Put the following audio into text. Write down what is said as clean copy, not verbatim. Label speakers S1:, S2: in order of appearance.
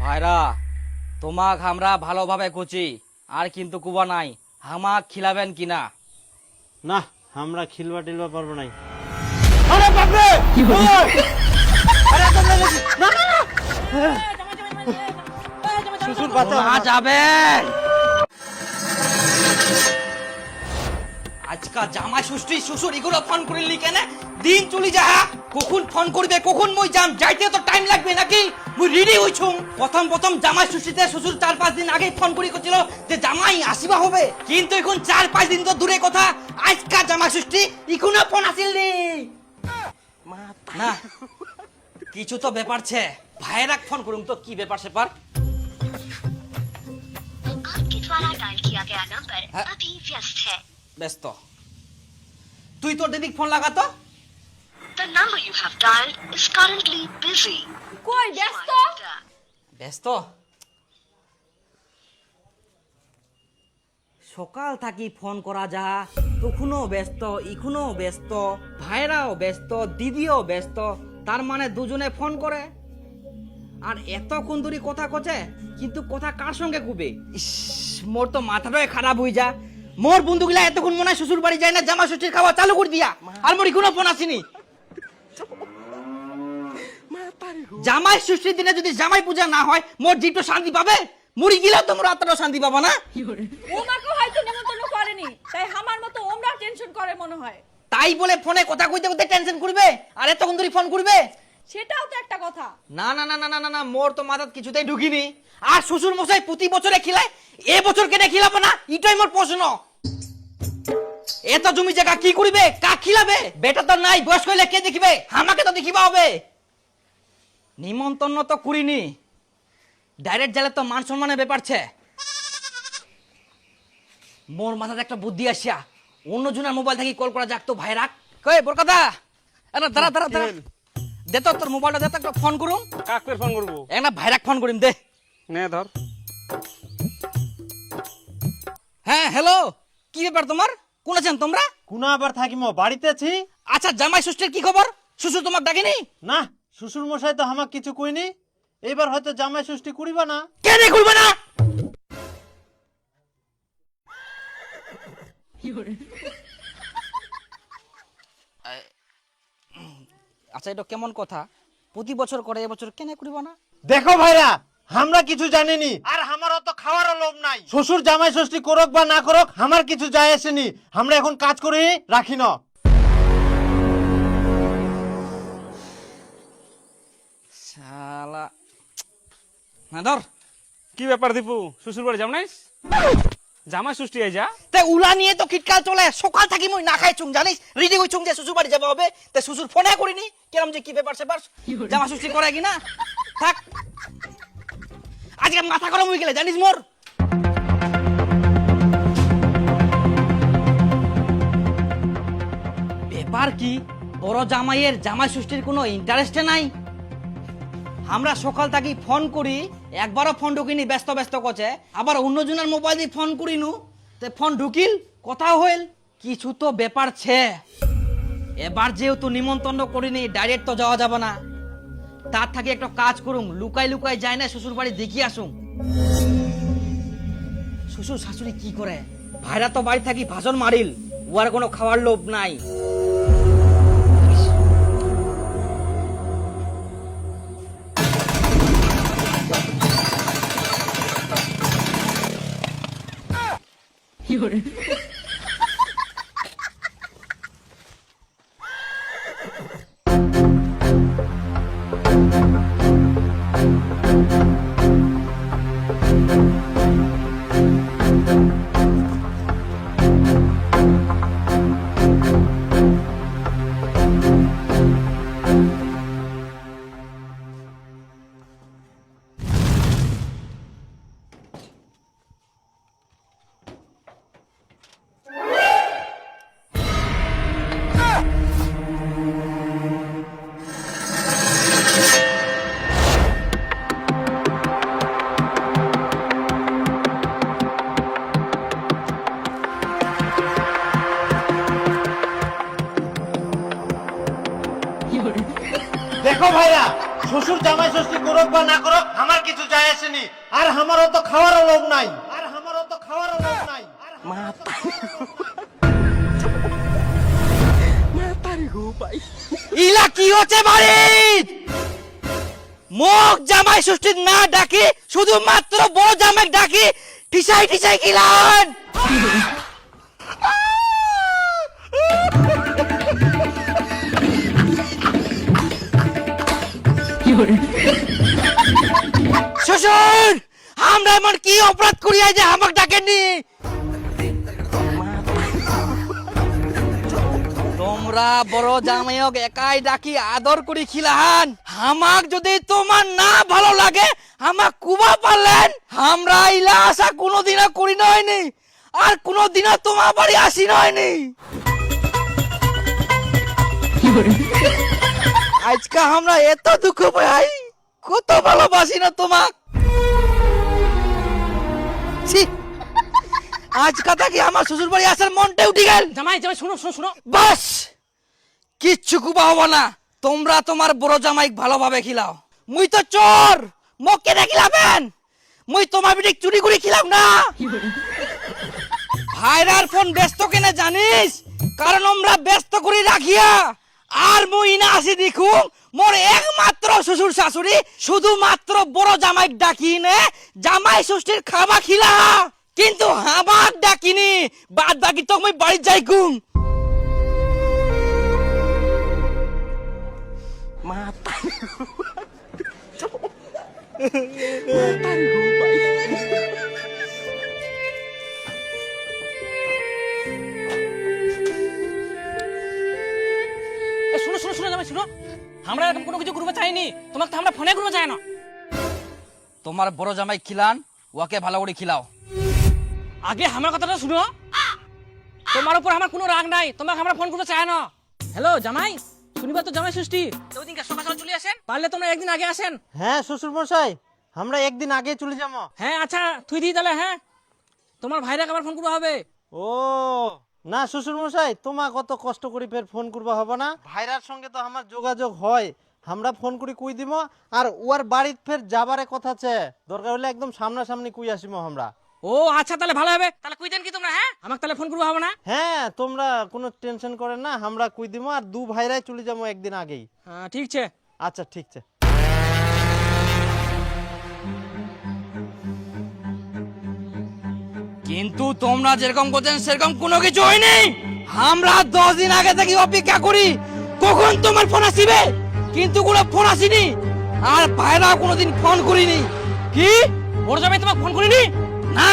S1: ভাইরা তোমাক আমরা ভালোভাবে খুঁজি আর কিন্তু কুবা নাই হামাক খিলাবেন কিনা?
S2: না আমরা খিলবা টিলবা পারবো নাই।
S1: আরে বাপরে
S2: শ্বশুর বাঁচাও
S1: যাবেন আজকা জামাই ষষ্ঠী শ্বশুর এগুলো ফোন করিলি কেন? দিন চলি যা কখন ফোন করবে কখন মই যাম যাইতে তো টাইম লাগবে নাকি? মুই রেডি হইছুম প্রথম জামাই ষষ্ঠীতে শ্বশুর 4-5 দিন আগে ফোন করি করছিল যে জামাই আসিবা হবে, কিন্তু এখন 4-5 দিন তো দূরে কথা আজকা জামাই ষষ্ঠী এখনো ফোন আসিল নি। না কিছু তো ব্যাপার ছে, ভাইরাক ফোন করুম তো কি ব্যাপার সেপার।
S3: आपके द्वारा डायल किया गया नंबर
S1: हाँ?
S3: अभी व्यस्त है।
S1: ব্যস্ত তুই তোর দিদিক phone লাগাতো।
S3: The number you have dialed is currently busy.
S4: কই ব্যস্ত?
S1: ব্যস্ত সকাল থাকি ফোন করা যা তখনও ব্যস্ত ইখুনও ব্যস্ত ভাইরাও ব্যস্ত দিদিও ব্যস্ত, তার মানে দুজনে ফোন করে আর এতক্ষণ ধরে কথা কছে কিন্তু কথা কার সঙ্গে কুবে। ইস মোর তো মাথাটাই খারাপ হয়ে যা, মোর বন্ধুগুলা এতক্ষণ মনে হয় শ্বশুর বাড়ি যায় না জামা ষষ্ঠীর খাওয়া চালু করে দিয়া আর মোর কোনো ফোন আসেনি। জামাই ষষ্ঠীর দিনে যদি জামাই পূজা না হয় মোর জীব তো শান্তি পাবে, মুড়ি গিলাও তো মোর আত্মাটা শান্তি পাবা না।
S4: ওমাকে হয়তো নেমন্তন্ন করেনি তাই আমার মতো ওমরা টেনশন করে মনে হয়।
S1: তাই বলে ফোনে কথা কইতে কইতে টেনশন করবে আর এতক্ষণ ধরে ফোন করবে?
S4: সেটাও তো একটা কথা।
S1: না না না না না না না মোর তো মাথাত কিছুতেই ঢুকিনি। আর শ্বশুর মশাই প্রতি বছরে খিলায় এ বছর কেটে খিলাবো না এটাই মোর প্রশ্ন। এত জমি জায়গা কি করিবে কাক খিলাবে? বেটা তো নাই, বয়স হইলে কে দেখিবে? আমাকে তো দেখিবা হবে। নিমন্ত্রণ তো করিনি, ডাইরেক্ট গেলে তো মান সম্মানের ব্যাপার ছে। মোর মাথাতে একটা বুদ্ধি আসিয়া অন্য জনের মোবাইল থেকে কল করা যাক তো ভাই রাখ। কই বরকতা আরে দাঁড়া দাঁড়া দাঁড়া দে তো তোর মোবাইলটা দে তো একটা ফোন করুম।
S2: কাক করে ফোন করবো?
S1: একটা ভাইরাক ফোন করিম দে।
S2: নে ধর।
S1: হ্যাঁ হ্যালো, কি ব্যাপার তোমার? কোন আছেন তোমরা?
S2: কোনা আবার থাকিমো বাড়িতে আছি।
S1: আচ্ছা জামাই ষষ্ঠীর কি খবর? শ্বশুর তোমার ডাকেনি?
S2: না শ্বশুর মশাই তো আমাকে কিছু কইনি, এবার হয়তো জামাই ষষ্ঠী করিবা না।
S1: কেন খুলবে না? আচ্ছা এটা কেমন কথা? প্রতি বছর করে এবছর কেন করিব না?
S2: দেখো ভাইরা আমরা কিছু জানিনি আর আমার অত খাওয়ারও লোভ নাই। শ্বশুর জামাই ষষ্ঠী করুক বা না করুক আমার কিছু যায় আসেনি, আমরা এখন কাজ করে রাখি না।
S1: শালা না ধর।
S5: কি ব্যাপার দীপু, শ্বশুর বাড়ি যাও নাইস? জামাই ষষ্ঠী আই যা।
S1: তে উলা নিয়ে তো কিটকাল চলে, সকাল থাকি মই না খাই চুং জানিস, রেডি হই চুং যে শ্বশুর বাড়ি যাবা হবে। তে শ্বশুর ফোনে করিনি কেরম যে কি ব্যাপার সেপার জামা ষষ্ঠী করে কি না থাক। আজকে মাথা গরম হয়ে গেলে জানিস মোর। ব্যাপার কি বড় জামাইয়ের জামাই ষষ্ঠীর কোনো ইন্টারেস্টে নাই। আমরা সকাল থাকি ফোন করি একবারও ফোন ঢুকিনি, ব্যস্ত ব্যস্ত কছে, আবার অন্যজনের মোবাইল দিয়ে ফোন করিনু তে ফোন ঢুকিল কথাও হইল। কিছু তো ব্যাপার ছে। এবার যেহেতু নিমন্ত্রণ করিনি ডাইরেক্ট তো যাওয়া যাবে না, তার থাকি একটা কাজ করুম, লুকাই লুকাই যায় না শ্বশুর বাড়ি দেখি আসুম শ্বশুর শাশুড়ি কি করে। ভাইরা তো বাড়ি থাকি ভাষণ মারিল, ওর কোনো খাওয়ার লোভ নাই।
S2: দেখো ভাইরা শ্বশুর জামাই ষষ্ঠী করুক বা না করুক আমার কিছু যায় আসেনি, আর আমারও তো খাওয়ারও লোভ নাই।
S1: ইলা কি হচ্ছে বাড়ি? মোক জামাই ষষ্ঠীর না ডাকি শুধুমাত্র বড় জামাই ডাকি ঠিসাই ঠিসাই খিলান। শ্বশুর, আমরা এমন কি অপরাধ করিয়া যে আমাকে ডাকেননি? তোমরা বড় জামাইক একাই ডাকি আদর করি খিলাহান। আমাক যদি তোমার না ভালো লাগে আমাক কুবা পারলেন। আমরা ইলা আশা কোনোদিনও করি নয়নি, আর কোনোদিনও তোমার বাড়ি আসি নয়নি। আজকে আমরা এত দুঃখ পাই, কত ভালোবাসি না তোমাক। ছি, আজ কথা কি আমার শ্বশুর বাড়ি আসার মনটা উঠে গেল।
S5: জামাই জামাই শুনো শুনো শুনো।
S1: বাস, কিচ্ছু কুবা হবো না। তোমরা তোমার বড় জামাইক ভালোভাবে খিলাও। মুই তো চোর, মোক কেনে খিলাবেন? মুই তোমার বিটি চুরি করে খিলাম না। ভাইরার ফোন ব্যস্ত কেনে জানিস? কারণ আমরা ব্যস্ত করে রাখিয়া। আর মুই না আসি দেখু মোর একমাত্র শ্বশুর শাশুড়ি শুধুমাত্র বড় জামাইক ডাকি নে জামাই ষষ্ঠীর খাবা খিলা, কিন্তু হামাক ডাকিনি। বাদ বাকি তো মুই বাড়ি যাই কুম।
S5: শুনো শুনো শুনো জামাই শুনো, আমরা এরকম কোনো কিছু করবো চাইনি। তোমাকে তো আমরা ফোনে করবো চাই না।
S1: তোমার বড় জামাই খিলান, ওকে ভালো করে খিলাও।
S5: আগে আমার কথাটা শুনো, তোমার উপর আমার কোনো রাগ নাই, তোমাকে আমরা ফোন করতে চাই না। হ্যালো জামাই, শনিবার তো জামাই ষষ্ঠী, ওই দিন সকাল সকাল চলে আসেন। পারলে তোমরা একদিন আগে আসেন।
S2: হ্যাঁ শ্বশুর মশাই, আমরা একদিন আগে চলে যাবো।
S5: হ্যাঁ আচ্ছা তুই দিই তাহলে। হ্যাঁ তোমার ভাইরাকে আবার ফোন করবো হবে।
S2: ও না শ্বশুর মশাই, তোমা কত কষ্ট করে ফের ফোন করবা হবে না? ভাইরার সঙ্গে তো আমার যোগাযোগ হয়, আমরা ফোন করে কুই দিব। আর ওর বাড়িত ফের যাবারে কথা আছে, দরকার হলে একদম সামনাসামনি কুই আসিমো আমরা।
S5: ও আচ্ছা তাহলে ভালো হবে। তাহলে কুই দেন কি তোমরা? হ্যাঁ আমাকে তাহলে ফোন করবো হবে না?
S2: হ্যাঁ তোমরা কোনো টেনশন করেন না, আমরা কুই দিব। আর দু ভাইরাই চলে যাবো একদিন আগেই।
S5: হ্যাঁ ঠিক আছে।
S2: আচ্ছা ঠিক আছে।
S1: কিন্তু তোমরা যেরকম করছেন সেরকম কোনো কিছু হয়নি। আমরা 10 দিন আগে থেকে অপেক্ষা করি কখন তোমার ফোন আসিবে, কিন্তু কোনো ফোন আসেনি। আর ভাইরা কোনোদিন ফোন করিনি। কি
S5: বড় জামাই তোমাকে ফোন করিনি?
S1: না,